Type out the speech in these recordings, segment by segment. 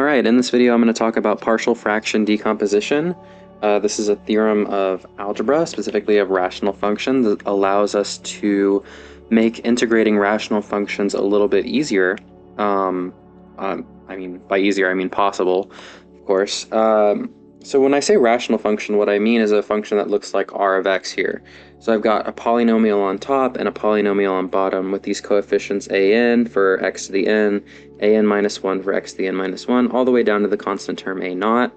Alright, in this video I'm going to talk about partial fraction decomposition. This is a theorem of algebra, specifically of rational functions, that allows us to make integrating rational functions a little bit easier. By easier I mean possible, of course. So when I say rational function, what I mean is a function that looks like r of x here. So I've got a polynomial on top and a polynomial on bottom with these coefficients an for x to the n, an minus 1 for x to the n minus 1, all the way down to the constant term a naught.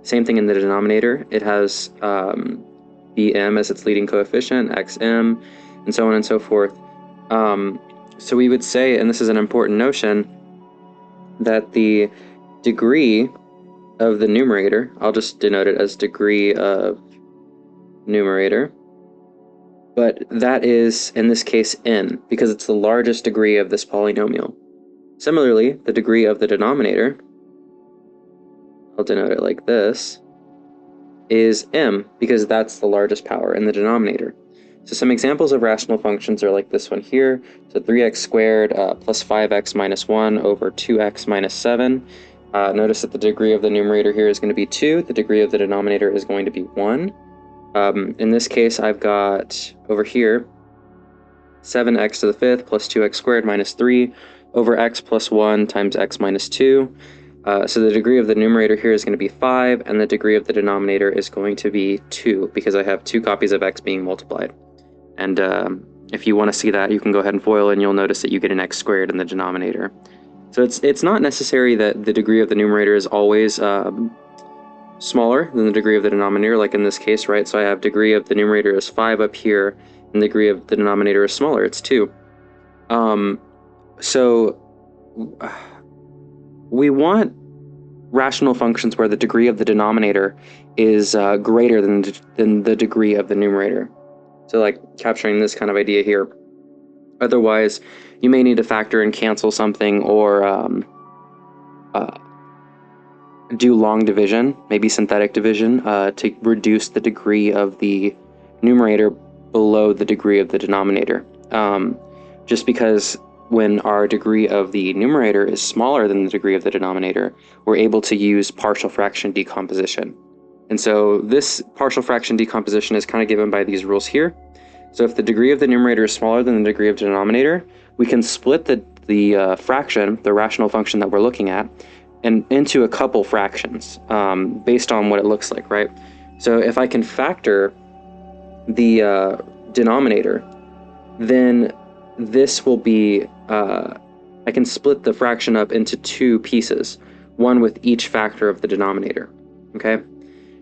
Same thing in the denominator. It has bm as its leading coefficient, xm, and so on and so forth. So we would say, and this is an important notion, that the degree of the numerator, I'll just denote it as degree of numerator, but that is, in this case, n, because it's the largest degree of this polynomial. Similarly, the degree of the denominator, I'll denote it like this, is m, because that's the largest power in the denominator. So some examples of rational functions are like this one here. So 3x squared plus 5x minus 1 over 2x minus 7. Notice that the degree of the numerator here is going to be 2. The degree of the denominator is going to be 1. In this case, I've got over here 7x to the 5th plus 2x squared minus 3 over x plus 1 times x minus 2. So the degree of the numerator here is going to be 5, and the degree of the denominator is going to be 2, because I have 2 copies of x being multiplied. And if you want to see that, you can go ahead and FOIL, and you'll notice that you get an x squared in the denominator. So it's not necessary that the degree of the numerator is always smaller than the degree of the denominator, like in this case, right? So I have degree of the numerator is 5 up here, and the degree of the denominator is smaller, it's 2. So we want rational functions where the degree of the denominator is greater than the degree of the numerator. So like capturing this kind of idea here. Otherwise, you may need to factor and cancel something, or do long division, maybe synthetic division, to reduce the degree of the numerator below the degree of the denominator. Just because when our degree of the numerator is smaller than the degree of the denominator, we're able to use partial fraction decomposition. And so this partial fraction decomposition is kind of given by these rules here. So if the degree of the numerator is smaller than the degree of the denominator, we can split the fraction, the rational function that we're looking at, and into a couple fractions based on what it looks like, right? So if I can factor the denominator, then this will be, I can split the fraction up into 2 pieces, one with each factor of the denominator, okay?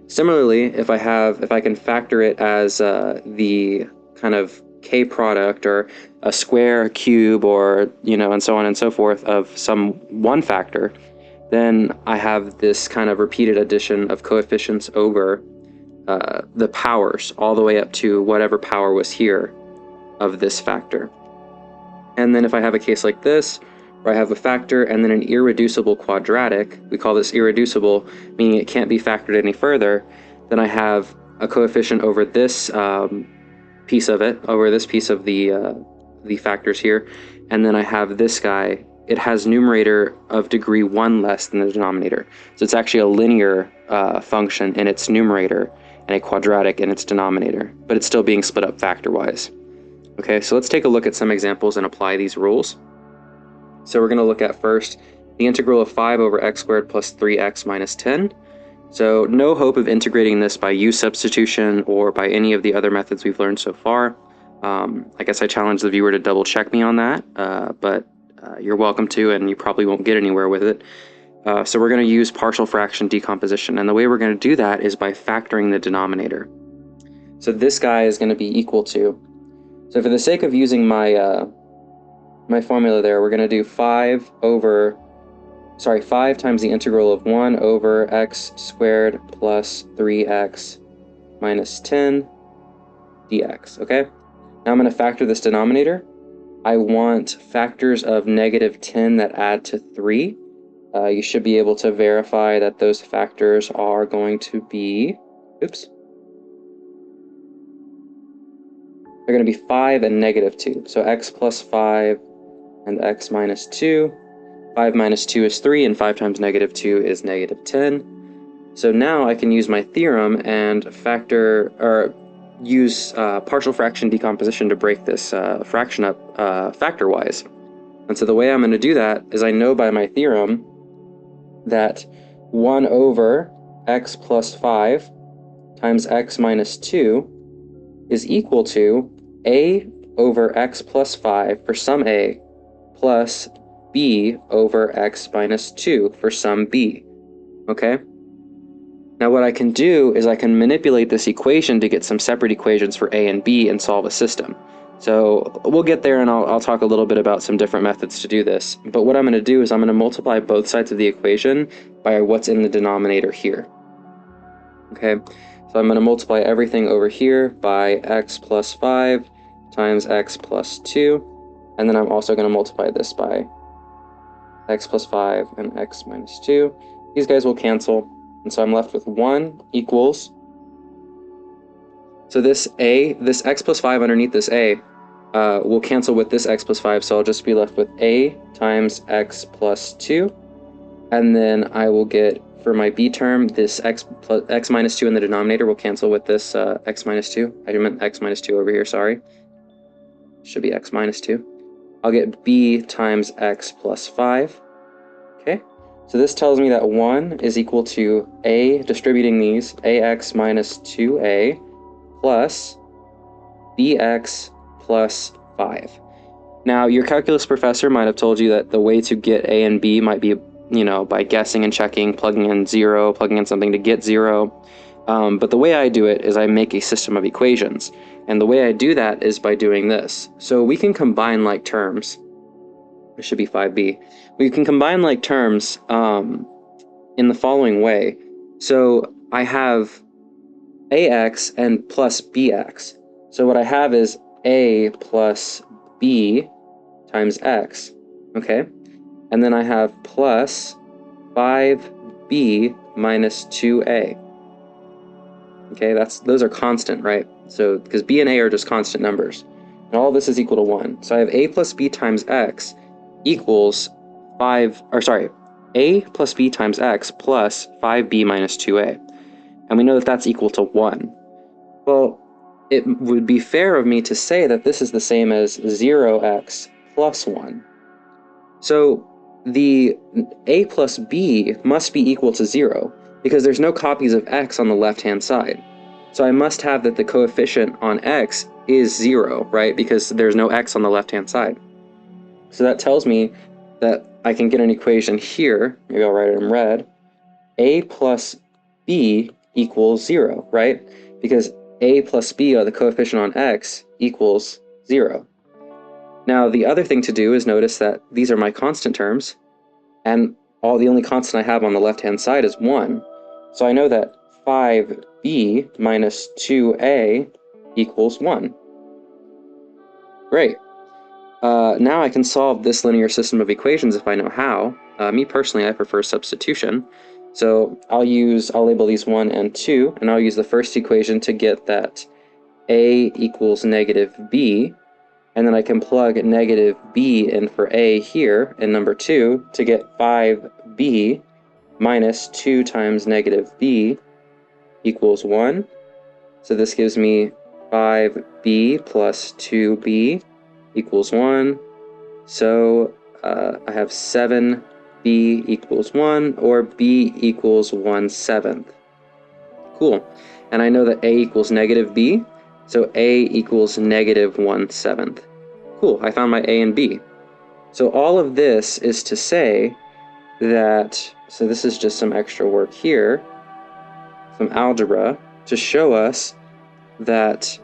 Similarly, if I can factor it as the kind of k product, or a square, a cube, or, and so on and so forth of some one factor, then I have this kind of repeated addition of coefficients over the powers, all the way up to whatever power was here of this factor. And then if I have a case like this, where I have a factor and then an irreducible quadratic, we call this irreducible, meaning it can't be factored any further, then I have a coefficient over this piece of it, over this piece of the factors here, and then I have this guy. It has numerator of degree 1 less than the denominator. So it's actually a linear function in its numerator and a quadratic in its denominator, but it's still being split up factor-wise. Okay, so let's take a look at some examples and apply these rules. So we're going to look at first the integral of 5 over x squared plus 3x minus 10. So no hope of integrating this by u substitution or by any of the other methods we've learned so far. I guess I challenge the viewer to double check me on that, but you're welcome to, and you probably won't get anywhere with it. So we're going to use partial fraction decomposition, and the way we're going to do that is by factoring the denominator. So this guy is going to be equal to, so for the sake of using my my formula there, we're going to do 5 times the integral of 1 over x squared plus 3x minus 10 dx, okay? Now I'm going to factor this denominator. I want factors of negative 10 that add to 3. You should be able to verify that those factors are going to be, they're going to be 5 and negative 2. So x plus 5 and x minus 2. 5 minus 2 is 3, and 5 times negative 2 is negative 10. So now I can use my theorem and use partial fraction decomposition to break this fraction up factor-wise. And so the way I'm going to do that is I know by my theorem that 1 over x plus 5 times x minus 2 is equal to a over x plus 5 for some a plus b over x minus 2 for some b. Okay? Now what I can do is I can manipulate this equation to get some separate equations for a and b and solve a system. So we'll get there, and I'll talk a little bit about some different methods to do this. But what I'm going to do is I'm going to multiply both sides of the equation by what's in the denominator here. Okay, so I'm going to multiply everything over here by x plus 5 times x plus 2, and then I'm also going to multiply this by x plus 5 and x minus 2. These guys will cancel, and so I'm left with 1 equals, so this x plus 5 underneath this a will cancel with this x plus 5, so I'll just be left with a times x plus 2, and then I will get, for my b term, this x minus 2 in the denominator will cancel with this x minus 2. I meant x minus 2 over here, sorry. Should be x minus 2. I'll get b times x plus 5. Okay, so this tells me that 1 is equal to a, distributing these, ax minus 2a plus bx plus 5. Now, your calculus professor might have told you that the way to get a and b might be, by guessing and checking, plugging in 0, plugging in something to get 0. But the way I do it is I make a system of equations. And the way I do that is by doing this. So we can combine like terms. It should be 5b. We can combine like terms in the following way. So I have ax and plus bx. So what I have is a plus b times x, okay? And then I have plus 5b minus 2a. Okay, those are constant, right? So, because b and a are just constant numbers. And all of this is equal to 1. So I have a plus b times x equals a plus b times x plus 5b minus 2a. And we know that that's equal to 1. Well, it would be fair of me to say that this is the same as 0x plus 1. So the a plus b must be equal to 0, because there's no copies of x on the left-hand side. So I must have that the coefficient on x is 0, right? Because there's no x on the left-hand side. So that tells me that I can get an equation here, maybe I'll write it in red, a plus b equals 0, right? Because a plus b, the coefficient on x, equals 0. Now, the other thing to do is notice that these are my constant terms, and the only constant I have on the left-hand side is 1. So I know that 5b minus 2a equals 1. Great. Now I can solve this linear system of equations if I know how. Me personally, I prefer substitution. So I'll label these 1 and 2, and I'll use the first equation to get that a equals negative b, and then I can plug negative b in for a here in number 2 to get 5b minus 2 times negative b equals 1. So this gives me 5b plus 2b equals 1. So I have 7b equals 1, or b equals 1/7. Cool. And I know that a equals negative b, so a equals negative 1/7. Cool, I found my a and b. So all of this is to say that, so this is just some extra work here, some algebra, to show us that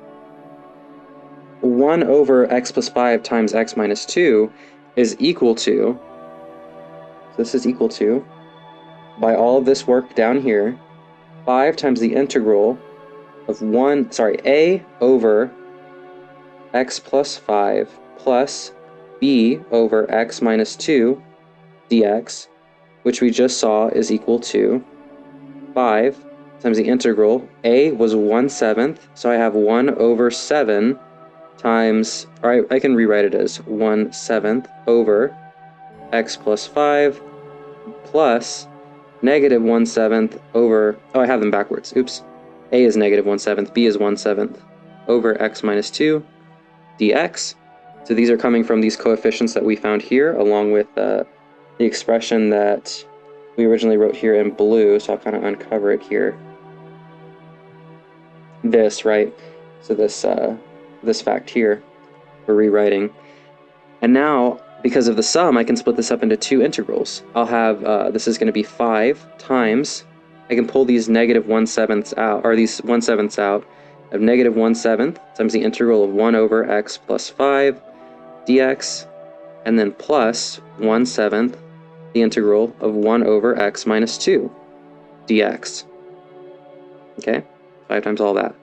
1 over x plus 5 times x minus 2 is equal to, this is equal to, by all of this work down here, 5 times the integral of a over x plus 5 plus b over x minus 2 dx, which we just saw is equal to 5 times the integral. A was 1/7, so I have 1 over 7 times, or I can rewrite it as 1/7 over x plus 5 plus negative 1/7 over, oh, I have them backwards, oops. A is negative 1/7, B is 1/7 over x minus 2 dx. So these are coming from these coefficients that we found here, along with the expression that we originally wrote here in blue, so I'll kind of uncover it here. This, right? So this fact here, we're rewriting. And now, because of the sum, I can split this up into two integrals. I'll have, this is going to be 5 times, I can pull these negative 1/7 out, or these 1/7 out, of negative 1/7 times the integral of 1 over x plus 5 dx, and then plus 1/7 the integral of 1 over x minus 2 dx. Okay, 5 times all that.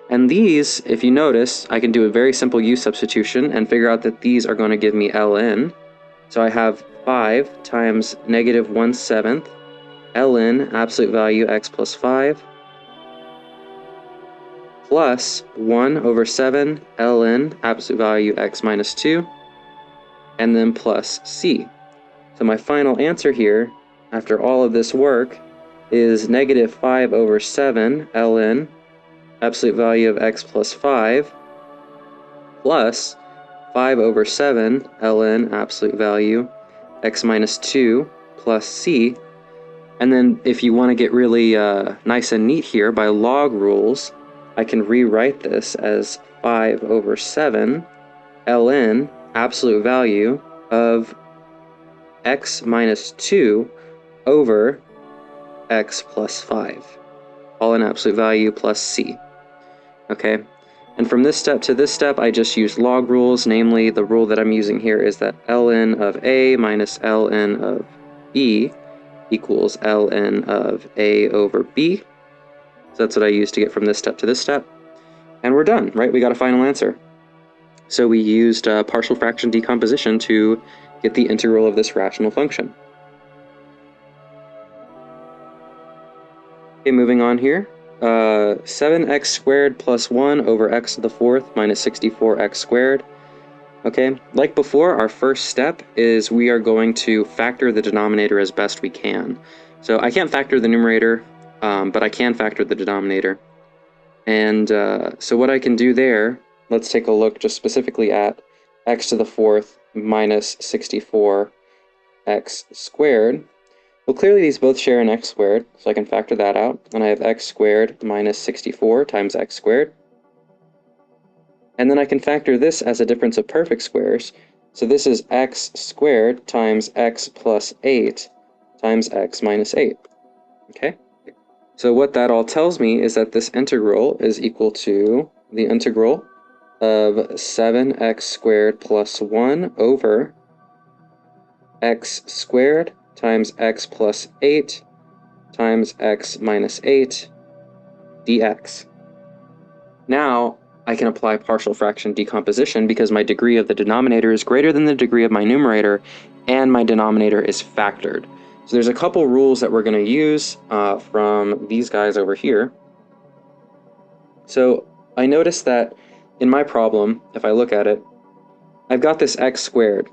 And these, if you notice, I can do a very simple u substitution and figure out that these are going to give me ln. So I have 5 times negative 1/7 ln absolute value x plus 5 plus 1 over 7 ln absolute value x minus 2, and then plus c. So my final answer here, after all of this work, is negative 5 over 7 ln absolute value of x plus 5 plus 5 over 7 ln absolute value x minus 2 plus c. And then if you want to get really nice and neat here, by log rules, I can rewrite this as 5 over 7 ln absolute value of x minus 2 over x plus 5, all in absolute value plus c. Okay, and from this step to this step, I just use log rules, namely the rule that I'm using here is that ln of a minus ln of b equals ln of a over b. So that's what I use to get from this step to this step. And we're done, right? We got a final answer. So we used partial fraction decomposition to get the integral of this rational function. Okay, moving on here. 7x squared plus 1 over x to the 4th minus 64x squared. Okay, like before, our first step is we are going to factor the denominator as best we can. So I can't factor the numerator, but I can factor the denominator. And so what I can do there, let's take a look just specifically at x to the 4th minus 64x squared. Well, clearly these both share an x squared, so I can factor that out. And I have x squared minus 64 times x squared. And then I can factor this as a difference of perfect squares. So this is x squared times x plus 8 times x minus 8. Okay? So what that all tells me is that this integral is equal to the integral of 7x squared plus 1 over x squared times x plus 8 times x minus 8 dx. Now I can apply partial fraction decomposition because my degree of the denominator is greater than the degree of my numerator, and my denominator is factored. So there's a couple rules that we're going to use from these guys over here. So I noticed that in my problem, if I look at it, I've got this x squared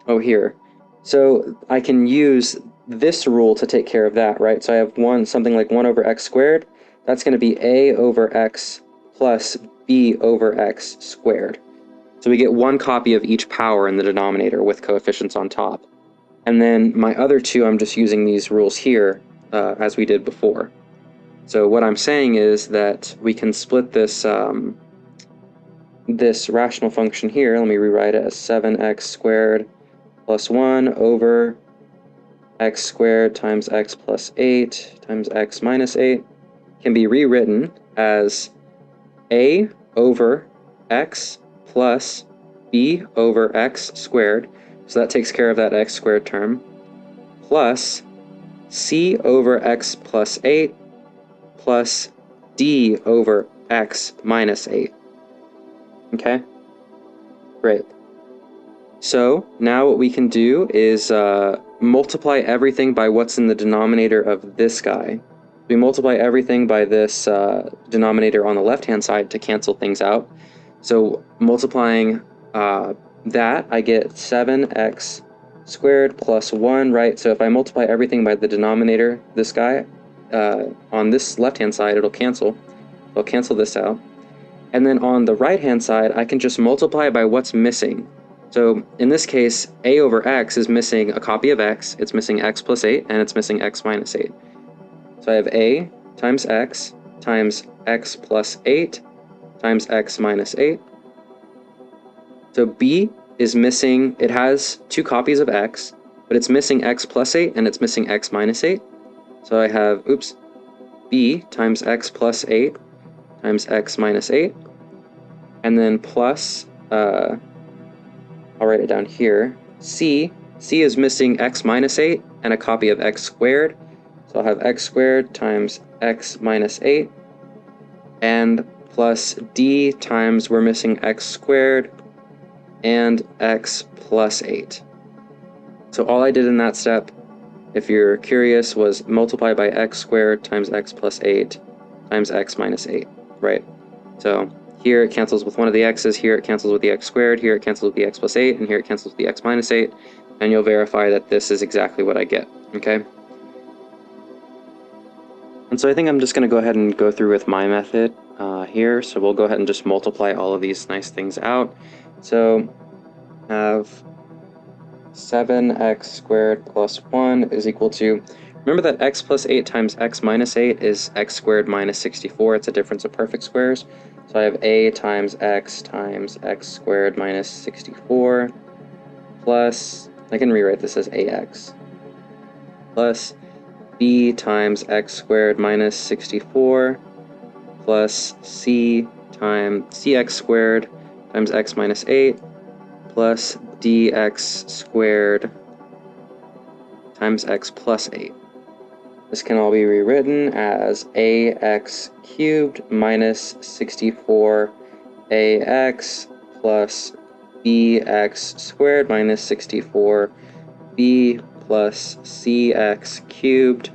over here. So I can use this rule to take care of that, right? So I have something like 1 over x squared. That's going to be a over x plus b over x squared. So we get one copy of each power in the denominator with coefficients on top. And then my other two, I'm just using these rules here as we did before. So what I'm saying is that we can split this this rational function here. Let me rewrite it as 7x squared plus 1 over x squared times x plus 8 times x minus 8 can be rewritten as a over x plus b over x squared. So that takes care of that x squared term, plus c over x plus 8 plus d over x minus 8. Okay? Great. So now what we can do is multiply everything by what's in the denominator of this guy. We multiply everything by this denominator on the left-hand side to cancel things out. So multiplying that, I get 7x squared plus 1, right? So if I multiply everything by the denominator, this guy, on this left-hand side, it'll cancel. I'll cancel this out. And then on the right-hand side, I can just multiply by what's missing. So in this case, a over x is missing a copy of x. It's missing x plus 8, and it's missing x minus 8. So I have a times x plus 8 times x minus 8. So b is missing, it has 2 copies of x, but it's missing x plus 8 and it's missing x minus 8. So I have, b times x plus 8 times x minus 8. And then plus, I'll write it down here, c is missing x minus 8 and a copy of x squared. So I'll have x squared times x minus 8, and plus d times, we're missing x squared, and x plus 8. So all I did in that step, if you're curious, was multiply by x squared times x plus 8 times x minus 8, right? So here it cancels with one of the x's, here it cancels with the x squared, here it cancels with the x plus 8, and here it cancels with the x minus 8, and you'll verify that this is exactly what I get, okay? And so I think I'm just going to go ahead and go through with my method here. So we'll go ahead and just multiply all of these nice things out. So have 7x squared plus 1 is equal to, remember that x plus 8 times x minus 8 is x squared minus 64. It's a difference of perfect squares. So I have a times x squared minus 64 plus, I can rewrite this as ax, plus b times x squared minus 64 plus c times cx squared times x minus 8 plus dx squared times x plus 8. This can all be rewritten as ax cubed minus 64ax plus bx squared minus 64b plus cx cubed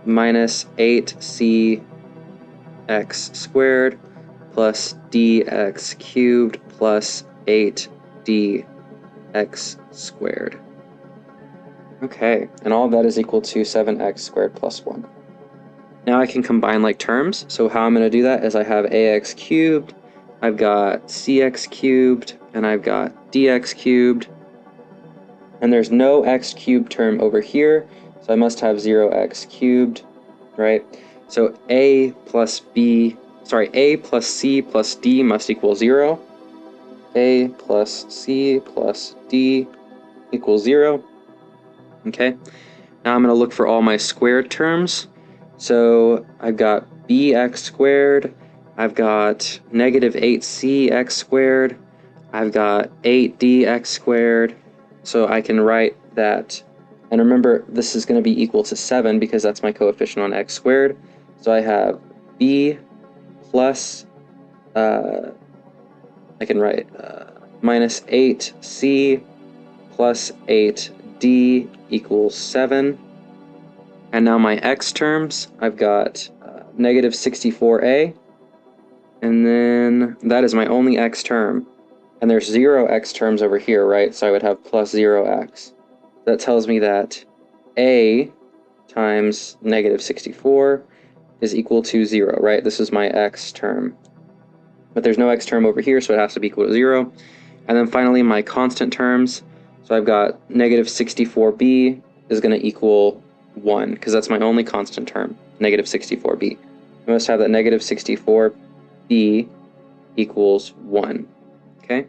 minus 8cx squared plus dx cubed plus 8dx squared. Okay, and all of that is equal to 7x squared plus 1. Now I can combine like terms, so how I'm going to do that is I have ax cubed, I've got cx cubed, and I've got dx cubed, and there's no x cubed term over here, so I must have 0x cubed, right? So a plus c plus d must equal 0. A plus c plus d equals 0. Okay, now I'm going to look for all my squared terms. So I've got bx squared, I've got negative 8cx squared, I've got 8dx squared. So I can write that, and remember this is going to be equal to 7 because that's my coefficient on x squared. So I have b plus, I can write minus 8c plus 8d equals 7. And now my x terms, I've got negative 64a, and then that is my only x term. And there's 0 x terms over here, right? So I would have plus 0x. That tells me that a times negative 64 is equal to 0, right? This is my x term. But there's no x term over here, so it has to be equal to 0. And then finally, my constant terms. So I've got negative 64b is going to equal 1, because that's my only constant term, negative 64b. I must have that negative 64b equals 1. Okay,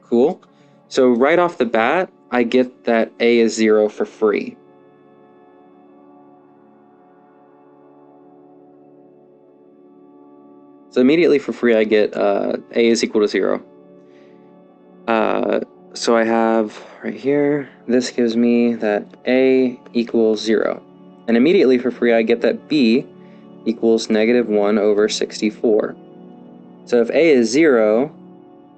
cool. So right off the bat, I get that a is 0 for free. So immediately for free, I get a is equal to 0. So I have right here, this gives me that a equals 0. And immediately for free, I get that b equals negative 1 over 64. So if a is 0,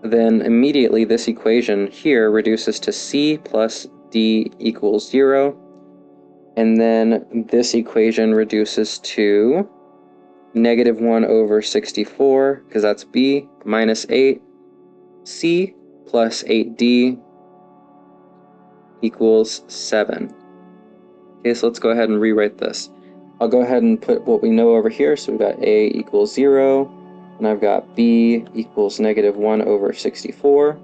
then immediately this equation here reduces to c plus d equals 0. And then this equation reduces to negative 1 over 64, because that's b, minus 8c plus 8d equals 7. Okay, so let's go ahead and rewrite this. I'll go ahead and put what we know over here. So we've got a equals 0, and I've got b equals negative 1 over 64.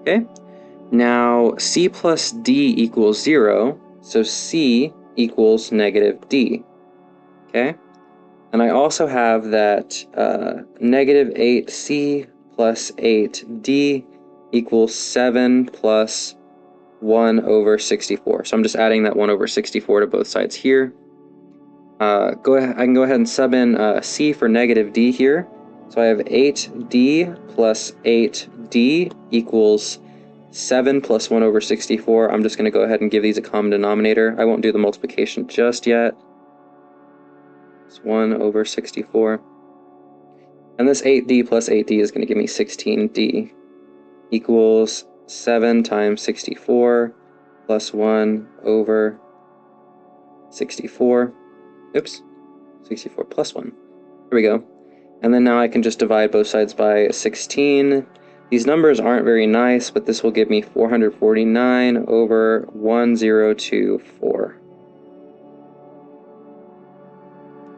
Okay, now c plus d equals 0, so c equals negative d. Okay, and I also have that negative 8c plus 8d equals 7 plus 1 over 64. So I'm just adding that 1 over 64 to both sides here. I can go ahead and sub in c for negative d here. So I have 8d plus 8d equals 7 plus 1 over 64. I'm just going to go ahead and give these a common denominator. I won't do the multiplication just yet. It's 1 over 64. And this 8d plus 8d is going to give me 16d equals 7 times 64 plus 1 over 64. Oops, 64 plus 1. There we go. And then now I can just divide both sides by 16. These numbers aren't very nice, but this will give me 449 over 1024.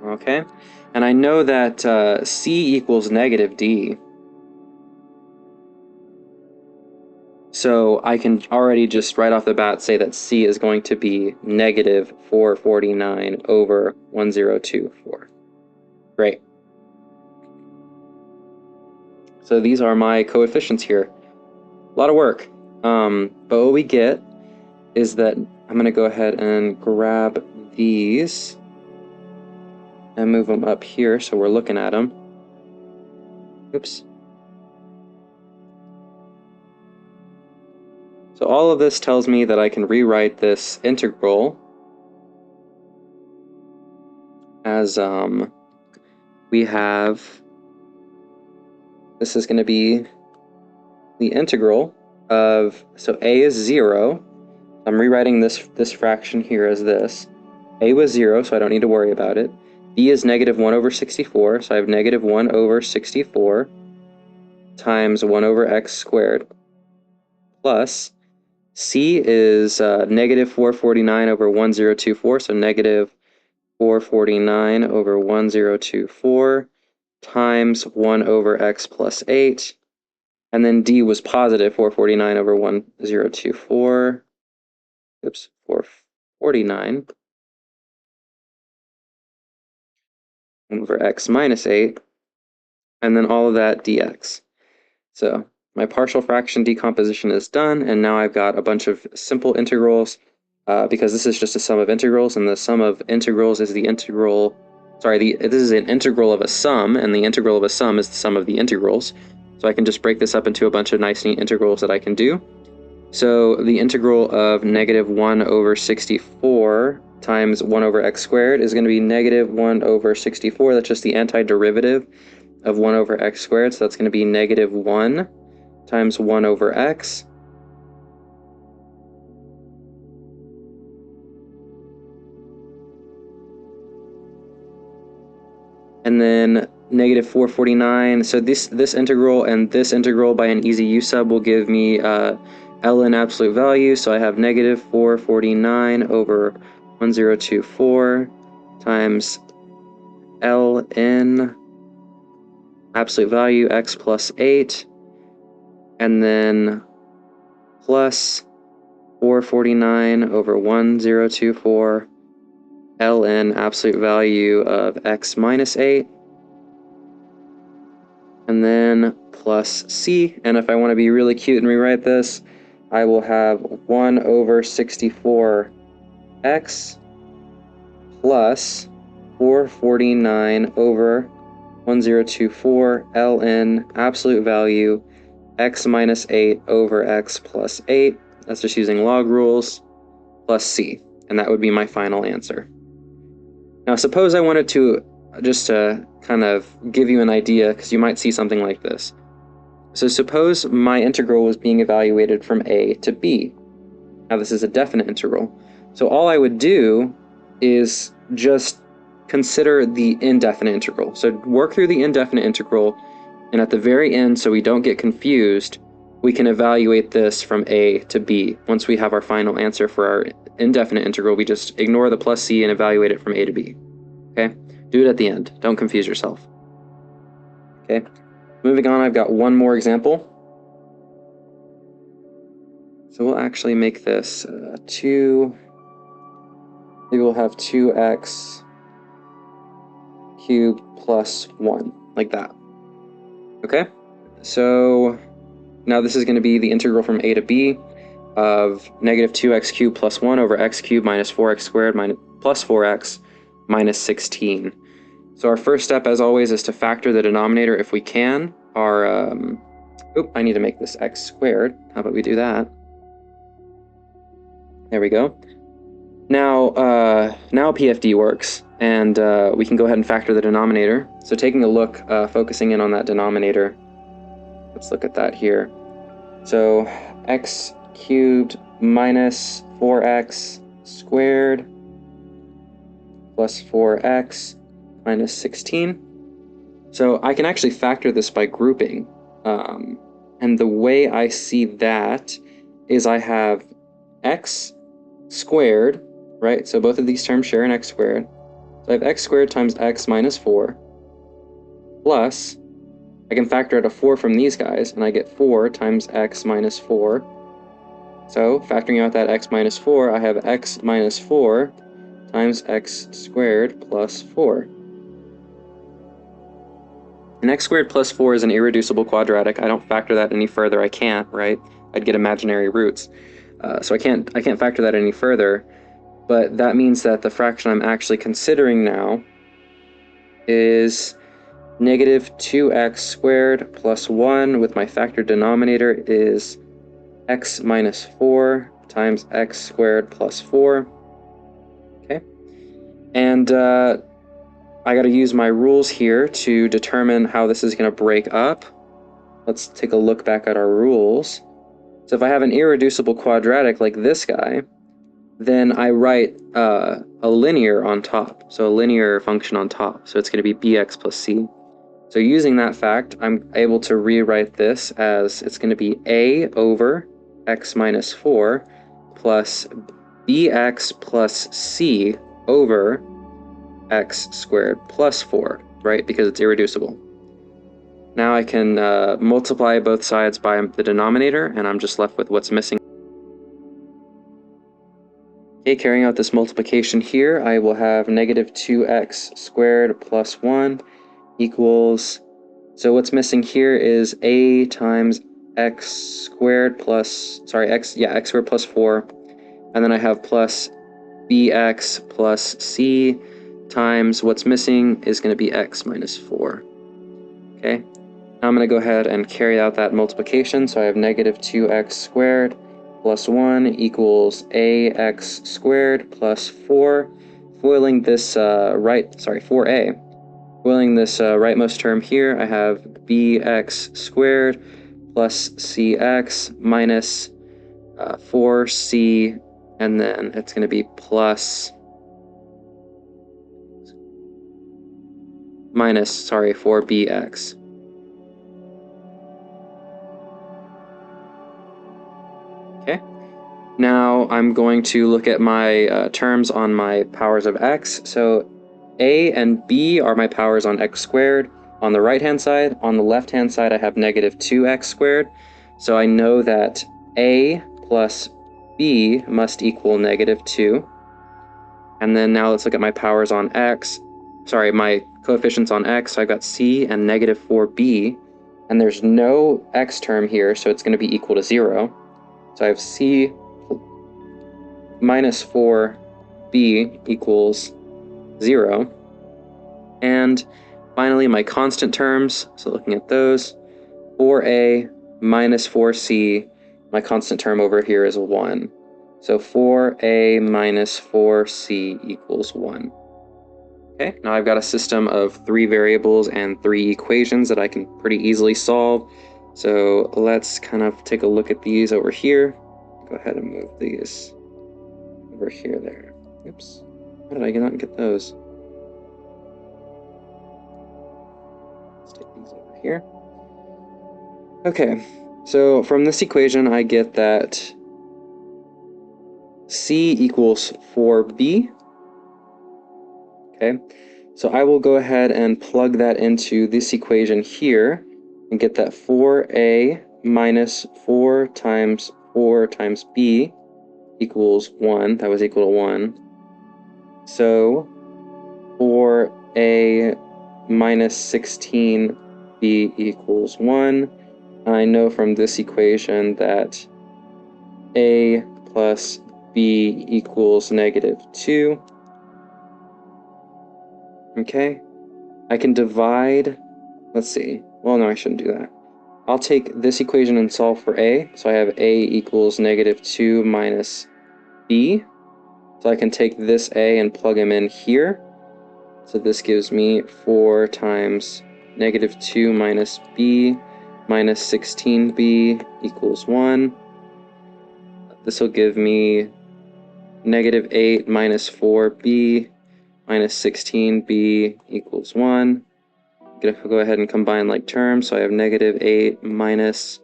Okay, and I know that c equals negative d. So I can already just right off the bat say that c is going to be negative 449 over 1024. Great. So these are my coefficients here. A lot of work. But what we get is that I'm going to go ahead and grab these and move them up here so we're looking at them. Oops. So all of this tells me that I can rewrite this integral as we have, this is going to be the integral of, so a is 0. I'm rewriting this fraction here as this. A was 0, so I don't need to worry about it. B is negative 1 over 64, so I have negative 1 over 64 times 1 over x squared, plus C is negative 449 over 1024, so negative 449 over 1024 times 1 over x plus 8. And then D was positive 449 over 1024. Oops, 449 over x minus 8. And then all of that dx. So my partial fraction decomposition is done, and now I've got a bunch of simple integrals because this is just a sum of integrals, and the sum of integrals is the integral, this is an integral of a sum, and the integral of a sum is the sum of the integrals. So I can just break this up into a bunch of nice neat integrals that I can do. So the integral of negative 1 over 64 times 1 over x squared is going to be negative 1 over 64. That's just the antiderivative of 1 over x squared, so that's going to be negative 1 times 1 over x. And then negative 449, so this integral and this integral by an easy u sub will give me ln absolute value, so I have negative 449 over 1024 times ln absolute value x plus 8, and then plus 449 over 1024 ln absolute value of x minus 8, and then plus c. And if I want to be really cute and rewrite this, I will have 1 over 64x plus 449 over 1024 ln absolute value x minus 8 over x plus 8. That's just using log rules, plus c. And that would be my final answer. Now suppose I wanted to, just to kind of give you an idea, because you might see something like this. So suppose my integral was being evaluated from a to b. Now this is a definite integral. So all I would do is just consider the indefinite integral. So work through the indefinite integral, and at the very end, so we don't get confused, we can evaluate this from a to b. Once we have our final answer for our indefinite integral, we just ignore the plus c and evaluate it from a to b. Okay? Do it at the end. Don't confuse yourself. Okay? Moving on, I've got one more example. So we'll actually make this 2, maybe we'll have 2x cubed plus 1, like that. Okay? So now this is going to be the integral from a to b of negative 2x cubed plus 1 over x cubed minus 4x squared minus plus 4x minus 16. So our first step, as always, is to factor the denominator if we can. I need to make this x squared. How about we do that? There we go. Now PFD works, and we can go ahead and factor the denominator. So taking a look, focusing in on that denominator, let's look at that here. So x cubed minus 4x squared plus 4x minus 16. So I can actually factor this by grouping. And the way I see that is I have x squared, right? So both of these terms share an x squared. So I have x squared times x minus 4 plus, I can factor out a 4 from these guys, and I get 4 times x minus 4. So factoring out that x minus 4, I have x minus 4 times x squared plus 4. And x squared plus 4 is an irreducible quadratic. I don't factor that any further. I can't, right? I'd get imaginary roots. So I can't factor that any further. But that means that the fraction I'm actually considering now is negative 2x squared plus 1 with my factored denominator is x minus 4 times x squared plus 4. Okay? And I got to use my rules here to determine how this is going to break up. Let's take a look back at our rules. So if I have an irreducible quadratic like this guy, then I write a linear on top, so a linear function on top. So it's going to be bx plus c. So using that fact, I'm able to rewrite this as it's going to be a over x minus 4 plus bx plus c over x squared plus 4, right? Because it's irreducible. Now I can multiply both sides by the denominator, and I'm just left with what's missing. Okay, carrying out this multiplication here, I will have negative 2x squared plus 1 equals, so what's missing here is a times x squared plus, x squared plus 4, and then I have plus bx plus c times what's missing is going to be x minus 4. Okay, now I'm going to go ahead and carry out that multiplication. So I have negative 2x squared plus 1 equals ax squared plus 4. Foiling this 4a. Foiling this rightmost term here, I have bx squared plus cx minus 4c, and then it's going to be plus minus 4bx. Okay, now I'm going to look at my terms on my powers of x. So a and b are my powers on x squared on the right hand side. On the left hand side I have negative 2x squared. So I know that a plus b must equal negative 2. And then now let's look at my powers on x. My coefficients on x. So I've got c and negative 4b, and there's no x term here, so it's going to be equal to 0. So I have c minus 4b equals 0. And finally, my constant terms, so looking at those, 4a minus 4c, my constant term over here is 1. So 4a minus 4c equals 1. Okay, now I've got a system of 3 variables and 3 equations that I can pretty easily solve. So let's kind of take a look at these over here. Go ahead and move these over here there. Oops, how did I not get those? Let's take these over here. Okay, So from this equation, I get that C equals 4B. Okay, so I will go ahead and plug that into this equation here and get that 4A minus 4 times B equals 1. That was equal to 1. So 4A minus 16B equals 1. And I know from this equation that A plus B equals -2. Okay, I can divide, let's see, well no, I shouldn't do that. I'll take this equation and solve for A, so I have A equals -2 minus B. So I can take this A and plug him in here. So this gives me 4 times -2 minus B minus 16B equals 1. This will give me -8 minus 4B minus 16B equals 1. I'm going to go ahead and combine like terms. So I have -8 minus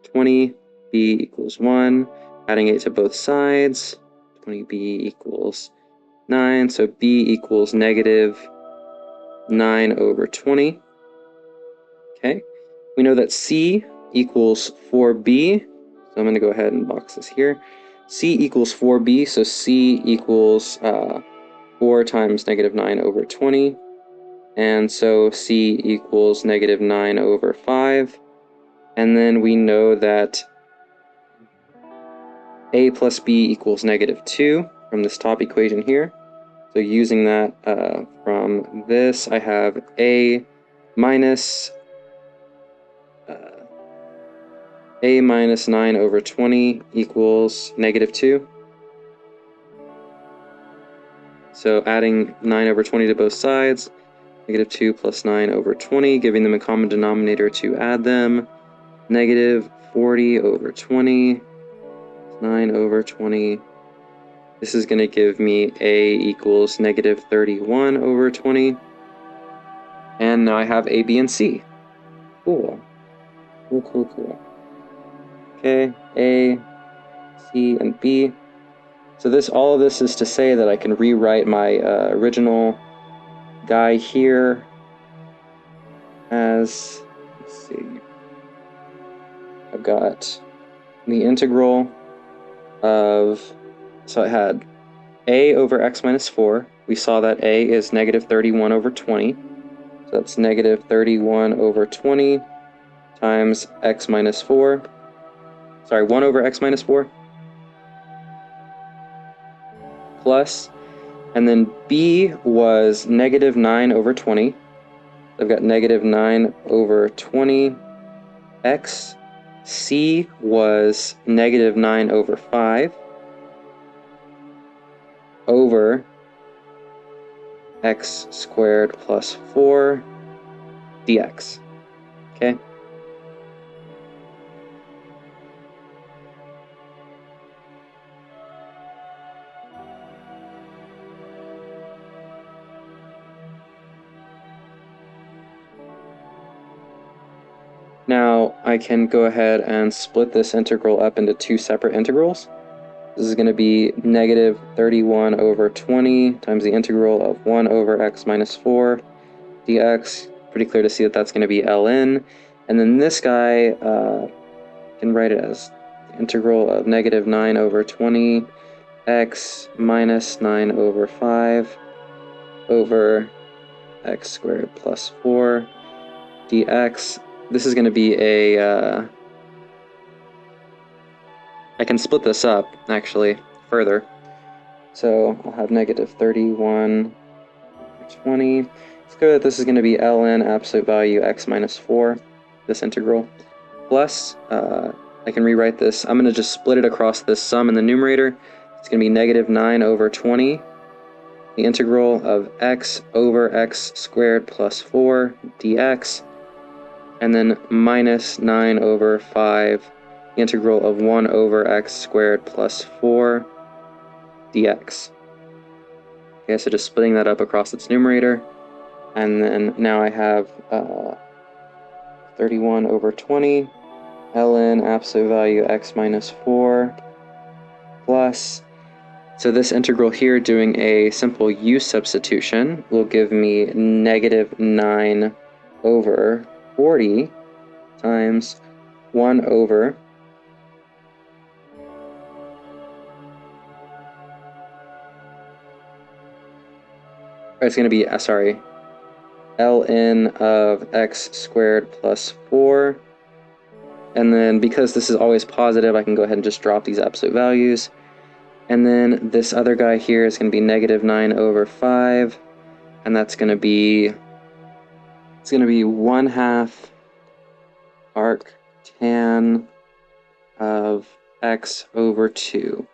20B equals 1. Adding 8 to both sides. 20B equals 9. So B equals -9 over 20. Okay. We know that C equals 4B. So I'm going to go ahead and box this here. C equals 4B. So C equals 4 times -9 over 20. And so C equals -9 over 5. And then we know that A plus B equals -2 from this top equation here. So using that from this, I have A minus 9 over 20 equals -2. So adding 9 over 20 to both sides, -2 plus 9 over 20, giving them a common denominator to add them. -40 over 20, 9 over 20. This is going to give me A equals -31 over 20. And now I have A, B, and C. Cool. Cool. Okay, A, C, and B. So all of this is to say that I can rewrite my original guy here as, let's see, I've got the integral of, so I had A over x minus 4. We saw that A is -31 over 20. So that's -31 over 20 times x minus 4. Sorry, 1 over x minus 4. Plus, and then B was -9 over 20. I've got -9 over 20 x. C was -9 over 5 over x squared plus 4 dx. Okay? Now I can go ahead and split this integral up into two separate integrals. This is going to be -31 over 20 times the integral of 1 over x minus 4 dx. Pretty clear to see that that's going to be ln. And then this guy, can write it as the integral of -9 over 20 x minus 9 over 5 over x squared plus 4 dx. This is going to be a, I can split this up, actually, further. So I'll have -31 over 20. It's clear that this is going to be ln absolute value x minus 4, this integral. Plus, I can rewrite this. I'm going to just split it across this sum in the numerator. It's going to be -9 over 20, the integral of x over x squared plus 4 dx, and then -9 over 5, the integral of 1 over x squared plus 4 dx. Okay, so just splitting that up across its numerator, and then now I have 31 over 20 ln absolute value x minus 4 plus, so this integral here, doing a simple u substitution, will give me negative 9 over 40 times 1 over it's going to be, sorry, ln of x squared plus 4. And then because this is always positive, I can go ahead and just drop these absolute values. And then this other guy here is going to be negative 9 over 5. And that's going to be, it's going to be 1/2 arc tan of x over 2.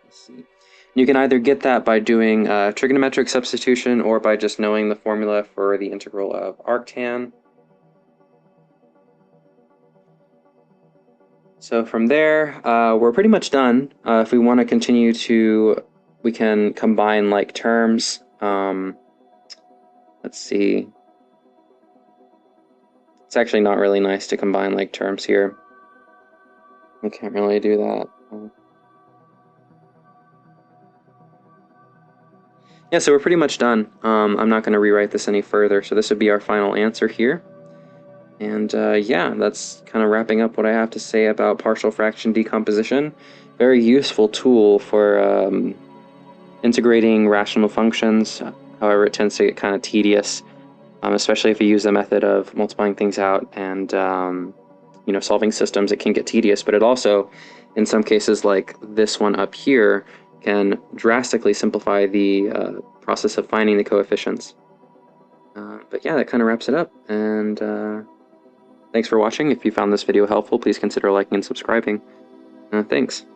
Let's see. You can either get that by doing trigonometric substitution or by just knowing the formula for the integral of arctan. So from there, we're pretty much done. If we want to continue to, we can combine like terms. Let's see. It's actually not really nice to combine like terms here. We can't really do that. Yeah, so we're pretty much done. I'm not going to rewrite this any further, so this would be our final answer here. And yeah, that's kind of wrapping up what I have to say about partial fraction decomposition. Very useful tool for integrating rational functions. However, it tends to get kind of tedious, especially if you use the method of multiplying things out and you know, solving systems. It can get tedious, but it also, in some cases like this one up here, can drastically simplify the process of finding the coefficients. But yeah, that kind of wraps it up, and thanks for watching. If you found this video helpful, please consider liking and subscribing. Thanks.